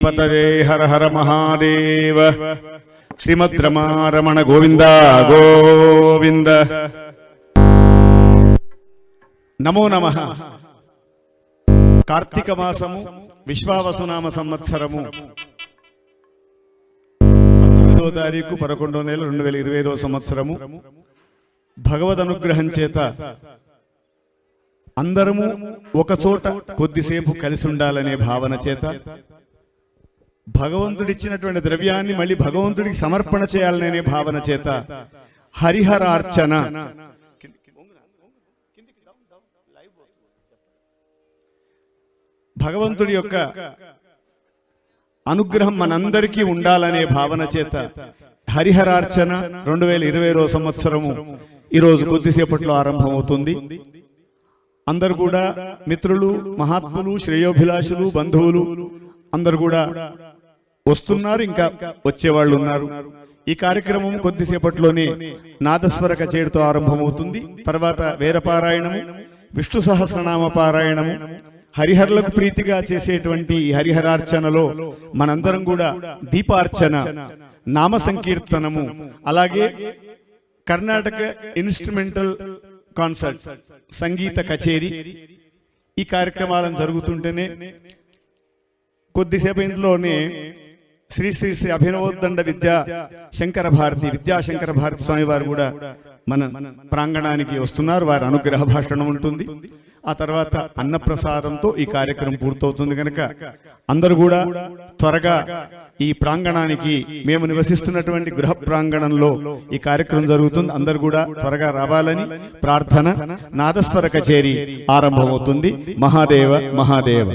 పతయే హర హర మహాదేవ. శ్రీమద్రమారమణ గోవింద గోవింద. నమో నమః. కార్తీక మాసము, విశ్వావసునామ సంవత్సరము 19వ తారీఖు 11వ నెల 2025వ సంవత్సరము. భగవద్ అనుగ్రహం చేత అందరము ఒక చోట కొద్దిసేపు కలిసి ఉండాలనే భావన చేత భగవంతుడిచ్చినటువంటి ద్రవ్యాన్ని మళ్ళీ భగవంతుడికి సమర్పణ చేయాలనే భావన చేత హరిహరార్చన, భగవంతుడి యొక్క అనుగ్రహం మనందరికీ ఉండాలనే భావన చేత హరిహరార్చన 2020వ సంవత్సరము ఈరోజు కొద్దిసేపట్లో ఆరంభమవుతుంది. అందరు కూడా మిత్రులు, మహాత్ములు, శ్రేయోభిలాషులు, బంధువులు అందరు కూడా వస్తున్నారు, ఇంకా వచ్చేవాళ్ళు ఉన్నారు. ఈ కార్యక్రమం కొద్దిసేపట్లోనే నాదస్వర కచేరితో ఆరంభమవుతుంది. తర్వాత వేదపారాయణము, విష్ణు సహస్రనామ పారాయణము, హరిహరులకు ప్రీతిగా చేసేటువంటి ఈ హరిహరార్చనలో మనందరం కూడా దీపార్చన, నామ సంకీర్తనము, అలాగే కర్ణాటక ఇన్స్ట్రుమెంటల్ కాన్సర్ట్, సంగీత కచేరీ, ఈ కార్యక్రమాలను జరుగుతుంటేనే కొద్దిసేపు ఇంట్లోనే శ్రీ శ్రీ శ్రీ అభినవోద్దండ విద్యాశంకర భారతి స్వామి వారు కూడా మన ప్రాంగణానికి వస్తున్నారు. వారి అనుగ్రహ భాషణం ఉంటుంది. ఆ తర్వాత అన్నప్రసాదంతో ఈ కార్యక్రమం పూర్తవుతుంది. కనుక అందరూ కూడా త్వరగా ఈ ప్రాంగణానికి, మేము నివసిస్తున్నటువంటి గృహ ప్రాంగణంలో ఈ కార్యక్రమం జరుగుతుంది, అందరూ కూడా త్వరగా రావాలని ప్రార్థన. నాదస్వర కచేరీ ఆరంభమవుతుంది. మహాదేవ మహాదేవ.